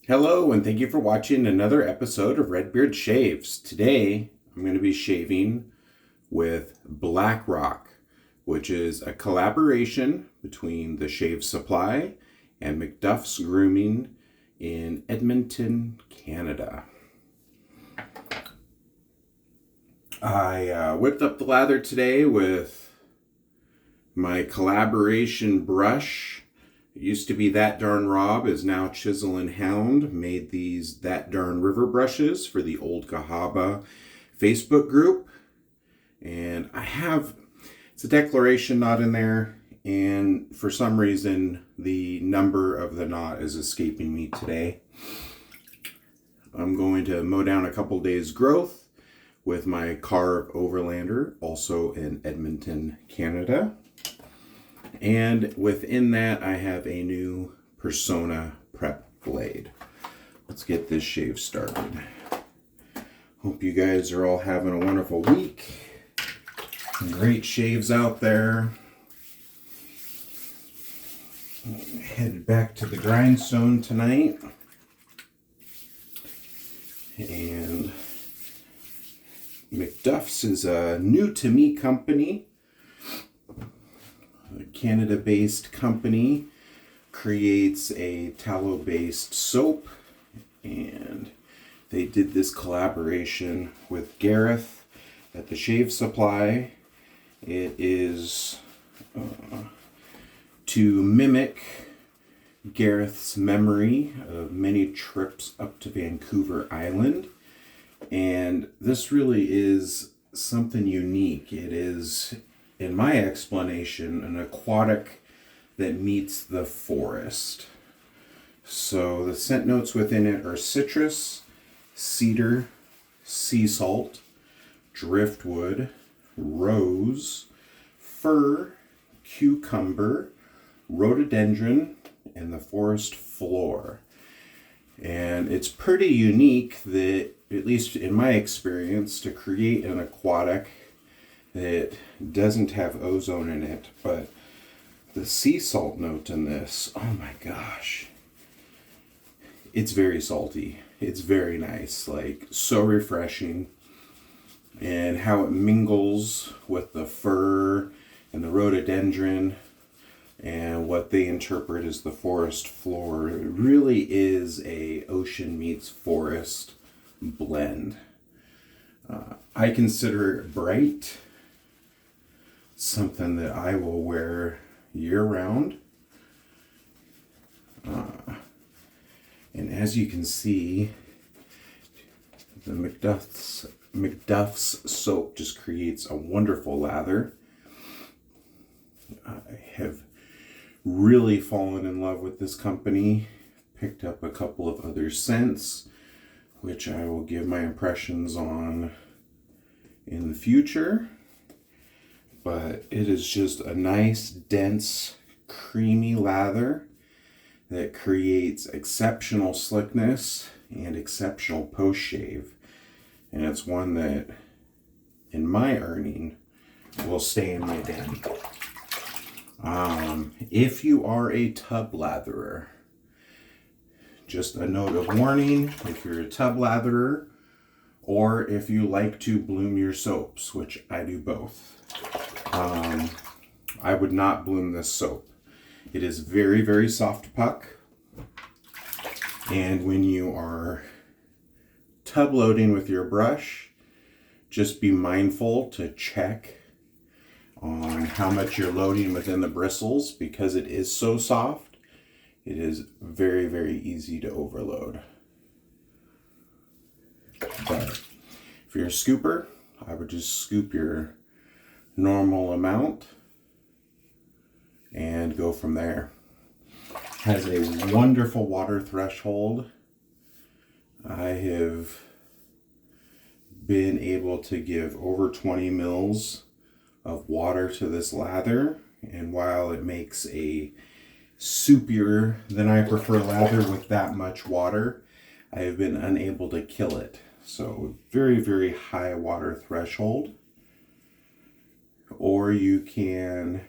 Hello, and thank you for watching another episode of Redbeard Shaves. Today, I'm going to be shaving with BlackRock, which is a collaboration between the Shave Supply and MacDuff's Grooming in Edmonton, Canada. I whipped up the lather today with my collaboration brush. It used to be That Darn Rob, is now Chisel and Hound. Made these That Darn River brushes for the Old Cahaba Facebook group. And it's a declaration knot in there. And for some reason, the number of the knot is escaping me today. I'm going to mow down a couple days growth with my Karve Overlander, also in Edmonton, Canada. And within that, I have a new Personna prep blade. Let's get this shave started. Hope you guys are all having a wonderful week. Great shaves out there. Headed back to the grindstone tonight. And MacDuffs is a new to me company. A Canada-based company creates a tallow-based soap, and they did this collaboration with Gareth at the Shave Supply. It is to mimic Gareth's memory of many trips up to Vancouver Island, and this really is something unique. It is, in my explanation, an aquatic that meets the forest. So the scent notes within it are citrus, cedar, sea salt, driftwood, rose, fir, cucumber, rhododendron, and the forest floor. And it's pretty unique that, at least in my experience, to create an aquatic that doesn't have ozone in it, but the sea salt note in this, oh my gosh, it's very salty. It's very nice, like so refreshing. And how it mingles with the fir and the rhododendron and what they interpret as the forest floor. It really is a ocean meets forest blend. I consider it bright, something that I will wear year-round. And as you can see, the MacDuff's soap just creates a wonderful lather. I have really fallen in love with this company. Picked up a couple of other scents, which I will give my impressions on in the future. But it is just a nice, dense, creamy lather that creates exceptional slickness and exceptional post-shave. And it's one that, in my earning, will stay in my den. If you are a tub latherer, just a note of warning, if you're a tub latherer, or if you like to bloom your soaps, which I do both, I would not bloom this soap. It is very, very soft puck. And when you are tub loading with your brush, just be mindful to check on how much you're loading within the bristles, because it is so soft. It is very, very easy to overload. But if you're a scooper, I would just scoop your normal amount and go from there. Has a wonderful water threshold. I have been able to give over 20 mils of water to this lather, and while it makes a soupier than I prefer lather with that much water, I have been unable to kill it. So very, very high water threshold. Or you can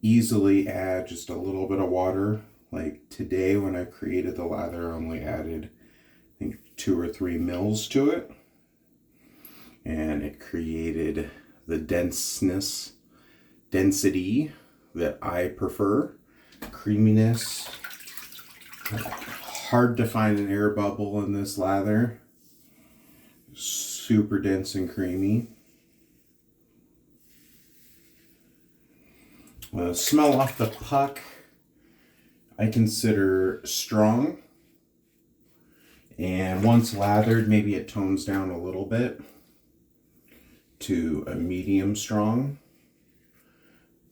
easily add just a little bit of water Like today when I created the lather, I only added, I think, 2 or 3 mils to it. And it created the density that I prefer. Creaminess. Hard to find an air bubble in this lather. Super dense and creamy. Smell off the puck, I consider strong. And once lathered, maybe it tones down a little bit to a medium strong.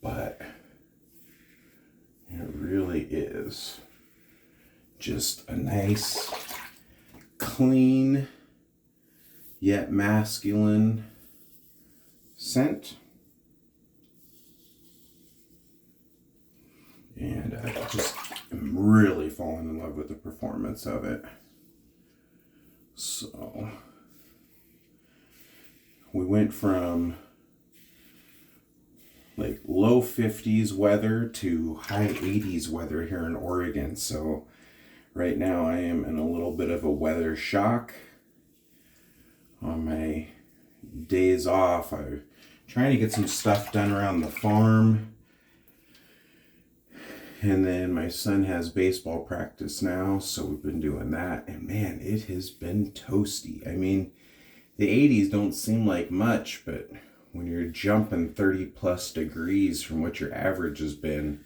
But it really is just a nice, clean, yet masculine scent. And I just am really falling in love with the performance of it. So we went from like low 50s weather to high 80s weather here in Oregon. So right now I am in a little bit of a weather shock. On my days off, I'm trying to get some stuff done around the farm. And then my son has baseball practice now, so we've been doing that. And man, it has been toasty. I mean, the 80s don't seem like much, but when you're jumping 30 plus degrees from what your average has been,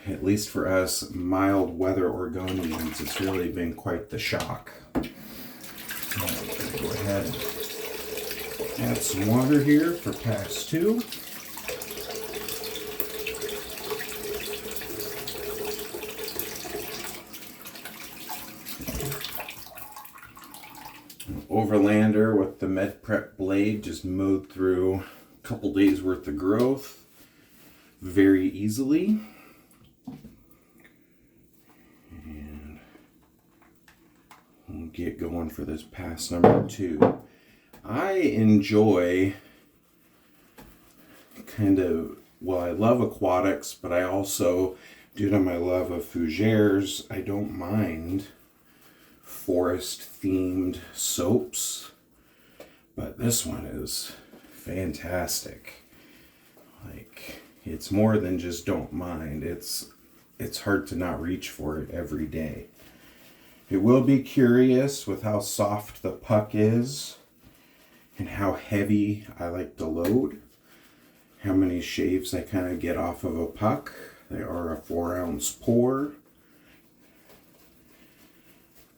at least for us mild weather Oregonians, it's really been quite the shock. Now we're going to go ahead and add some water here for pass 2. Overlander with the Med Prep blade just mowed through a couple days worth of growth very easily. And we'll get going for this pass number 2. I enjoy I love aquatics, but I also, due to my love of fougères, I don't mind forest themed soaps, but this one is fantastic. Like, it's more than just don't mind. It's hard to not reach for it every day. It will be curious with how soft the puck is and how heavy I like to load, how many shaves I kind of get off of a puck. They are a 4-ounce pour.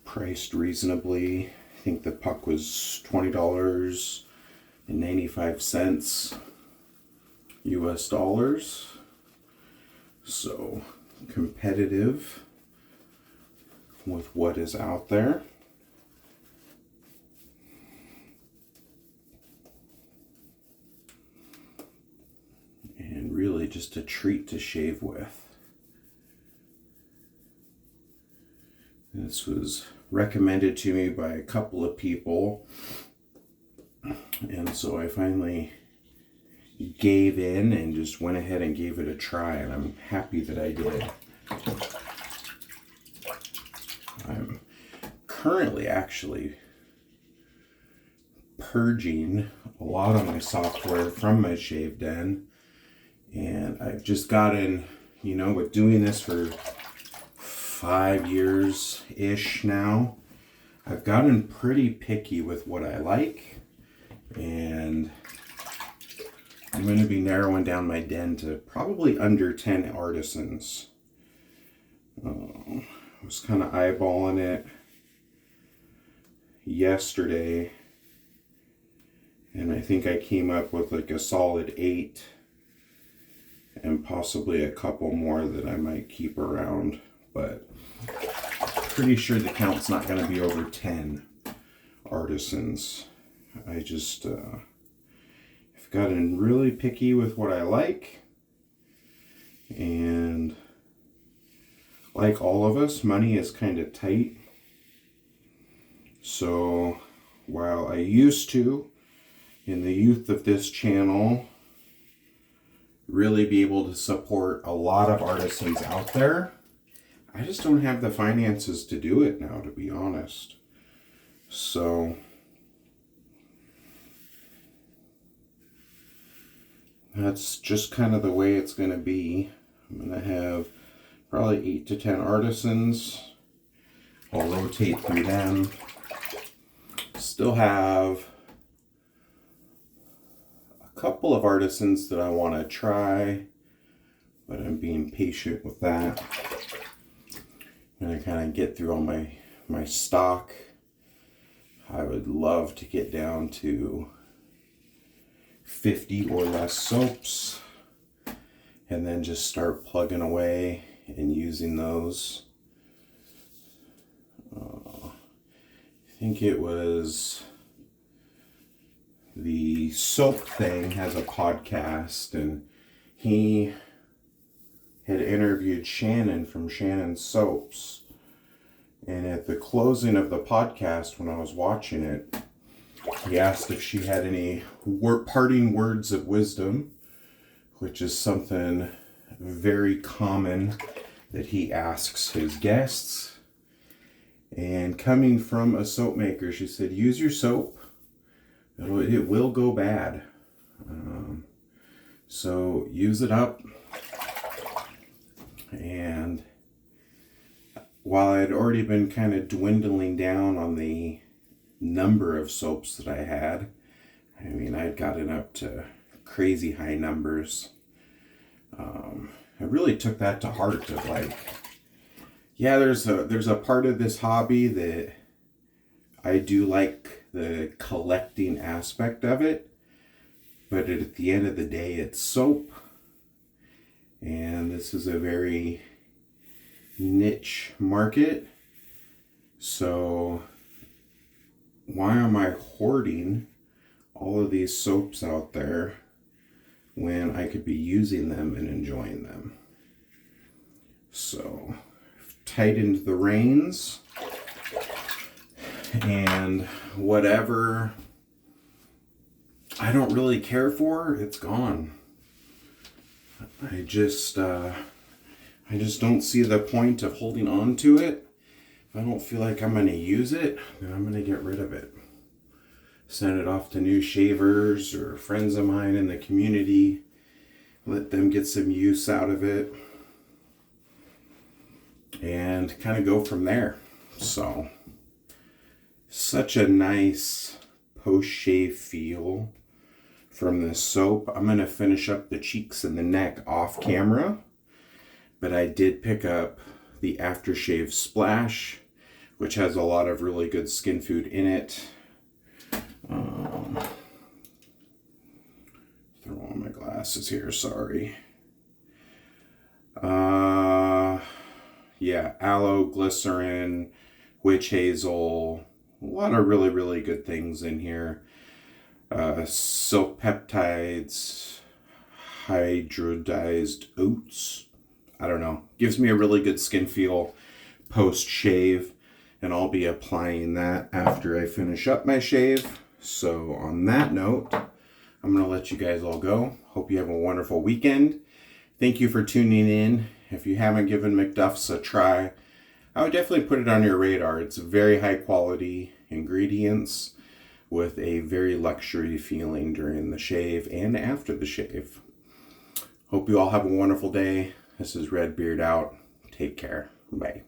Priced reasonably. I think the puck was $20.95 US dollars. So competitive with what is out there. And really just a treat to shave with. This was recommended to me by a couple of people, and so I finally gave in and just went ahead and gave it a try, and I'm happy that I did. I'm currently actually purging a lot of my software from my shave den, and I've just gotten, with doing this for 5 years-ish now, I've gotten pretty picky with what I like, and I'm going to be narrowing down my den to probably under 10 artisans. I was kind of eyeballing it yesterday, and I think I came up with like a solid 8 and possibly a couple more that I might keep around, but pretty sure the count's not going to be over 10 artisans. I just I've gotten really picky with what I like, and like all of us, money is kind of tight. So while I used to, in the youth of this channel, really be able to support a lot of artisans out there, I just don't have the finances to do it now, to be honest. So that's just kind of the way it's going to be. I'm going to have probably 8 to 10 artisans. I'll rotate through them. Still have a couple of artisans that I want to try, but I'm being patient with that. I'm going to kind of get through all my stock. I would love to get down to 50 or less soaps and then just start plugging away and using those. I think it was the Soap Thing has a podcast, and he had interviewed Shannon from Shannon's Soaps. And at the closing of the podcast, when I was watching it, he asked if she had any parting words of wisdom, which is something very common that he asks his guests. And coming from a soap maker, she said, use your soap. It will go bad. So use it up. And while I had already been kind of dwindling down on the number of soaps that I had, I mean, I'd gotten up to crazy high numbers. I really took that to heart of like, yeah, there's a part of this hobby that I do like the collecting aspect of it, but at the end of the day, it's soap. And this is a very niche market. So why am I hoarding all of these soaps out there when I could be using them and enjoying them? So I've tightened the reins, and whatever I don't really care for, it's gone. I just don't see the point of holding on to it. If I don't feel like I'm going to use it, then I'm going to get rid of it. Send it off to new shavers or friends of mine in the community. Let them get some use out of it. And kind of go from there. So, such a nice post-shave feel from this soap. I'm going to finish up the cheeks and the neck off camera. But I did pick up the Aftershave Splash, which has a lot of really good skin food in it. Throw on my glasses here, sorry. Yeah, aloe, glycerin, witch hazel, a lot of really, really good things in here. Silk peptides, hydrodized oats. I don't know. Gives me a really good skin feel post-shave, and I'll be applying that after I finish up my shave. So on that note, I'm going to let you guys all go. Hope you have a wonderful weekend. Thank you for tuning in. If you haven't given MacDuffs a try, I would definitely put it on your radar. It's very high quality ingredients with a very luxury feeling during the shave and after the shave. Hope you all have a wonderful day. This is Redbeard out. Take care. Bye.